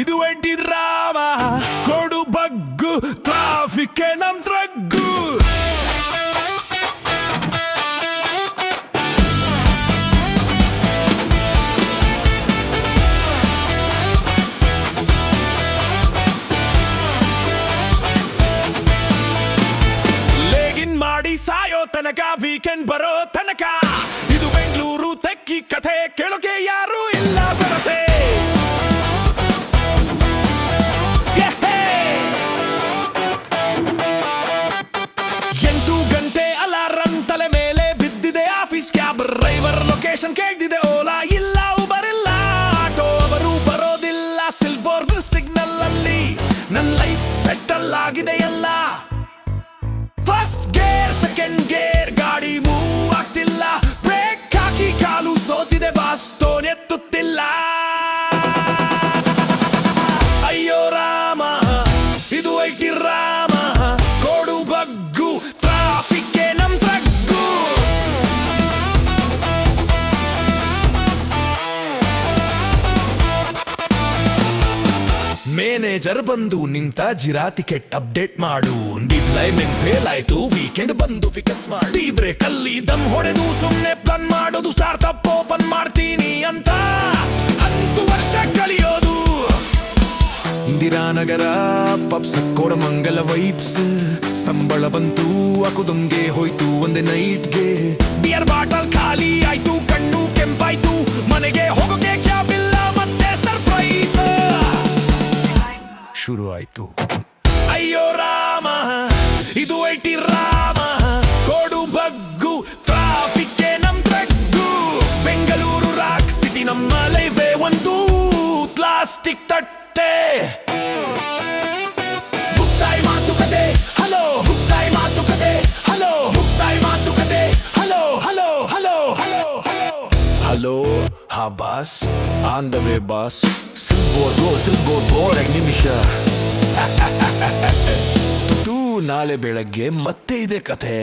ಇದು ಎಂಟಿ ಡ್ರಾಮ ಕೊಡು ಬಗ್ಗು ಟ್ರಾಫಿಕ್ ನಮ್ ಟ್ರಗ್ಗು ಲೇಗಿನ್ ಮಾಡಿ ಸಾಯೋ ತನಕ ವೀಕೆಂಡ್ ಬರೋ ತನಕ ಇದು ಬೆಂಗಳೂರು ತೆಕ್ಕಿ ಕಥೆ ಕೇಳೋಕೆ ಯಾರು ಇಲ್ಲ ಬರಸೆ 8 ಗಂಟೆ ಅಲಾರಂ ತಲೆ ಮೇಲೆ ಬಿದ್ದಿದೆ ಆಫೀಸ್ ಕ್ಯಾಬ್ ಡ್ರೈವರ್ ಲೊಕೇಶನ್ ಕೇಳಿದೆ ಓಲಾ ಇಲ್ಲ ಉಬರ್ ಇಲ್ಲ ಆಟೋ ಅವರು ಬರೋದಿಲ್ಲ ಸಿಲ್ಬೋರ್ಗ್ ಸಿಗ್ನಲ್ ಅಲ್ಲಿ ನನ್ನ ಲೈಫ್ ಸೆಟಲ್ ಆಗಿದೆ ಎಲ್ಲ ಫಸ್ಟ್ ಗೇರ್ ಸೆಕೆಂಡ್ ಗೇರ್ ಗಾಡಿ ಮೂವ್ ಆಗ್ತಿಲ್ಲ ಬ್ರೇಕ್ ಹಾಕಿ ಕಾಲು ಸೋತಿದೆ ಬಾಸ್ ಟೋನ್ ಎತ್ತುತ್ತಿಲ್ಲ ಅಯ್ಯೋ ರಾಮ ಇದು ಐಟಿ ರಾಮ ಕೊಡು ಬಗ್ಗು ಟ್ರಾಫಿಕ್ ನಮ್ ಟ್ರಗ್ಗು ಮ್ಯಾನೇಜರ್ ಬಂದು ನಿಂತ ಜಿರಾ ಟಿಕೆಟ್ ಅಪ್ಡೇಟ್ ಮಾಡು ಡಿಪ್ಲೈಮೆಂಟ್ ಫೇಲ್ ಆಯ್ತು ವೀಕೆಂಡ್ ಬಂದು ಫಿಕ್ಸ್ ಮಾಡಿ ಬ್ರೇಕ್ ಅಲ್ಲಿ ದಮ್ ಹೊಡೆದು ಸುಮ್ನೆ ಪ್ಲಾನ್ ಮಾಡೋದು ಸ್ಟಾರ್ಟ್ಅಪ್ ಓಪನ್ ಮಾಡ್ತೀನಿ ಅಂತ 10 ವರ್ಷ ಕಳಿಯೋದು ಇಂದಿರಾನಗರ ಪಪ್ಸ್ ಕೋರಮಂಗಲ ವೈಬ್ಸ್ ಸಂಬಳ ಬಂತು ಅಕುದಂಗೆ ಹೋಯ್ತು ಒಂದೇ ನೈಟ್ಗೆ ಬಿಯರ್ ಬಾಟಲ್ ಖಾಲಿ ಆಯ್ತು ಕಣ್ಣು ಕೆಂಪಾಯ್ತು ಮನೆಗೆ ಹೋಗೋಕೆ ಕ್ಯಾಬ್ ಇಲ್ಲ ಮತ್ತೆ ಸರ್ಪ್ರೈಸ್ ಶುರು ಆಯ್ತು ಅಯ್ಯೋ ರಾಮ ಇದು ಐಟಿ ರಾಮ ಕೊಡು ಬಗ್ಗು ಟ್ರಾಫಿಕ್ ನಮ್ ಟ್ರಗ್ಗು ಬೆಂಗಳೂರು ರಾಕ್ ಸಿಟಿ ನಮ್ಮ ಲೈವೇ ಒಂದು ಪ್ಲಾಸ್ಟಿಕ್ ತಟ್ಟೆ ಮುಕ್ತಾಯ ಮಾತುಕತೆ ಹಲೋ ಮುಕ್ತಾಯ ಮಾತುಕತೆ ಹಲೋ ಮುಕ್ತಾಯ ಮಾತುಕತೆ hello hello hello hello hello hello ಹಾ boss on the way boss ಸಿಲ್ಬೋರ್ಗ್ 2 ನಿಮಿಷ ನಾಳೆ ಬೆಳಗ್ಗೆ ಮತ್ತೆ ಇದೆ ಕಥೆ.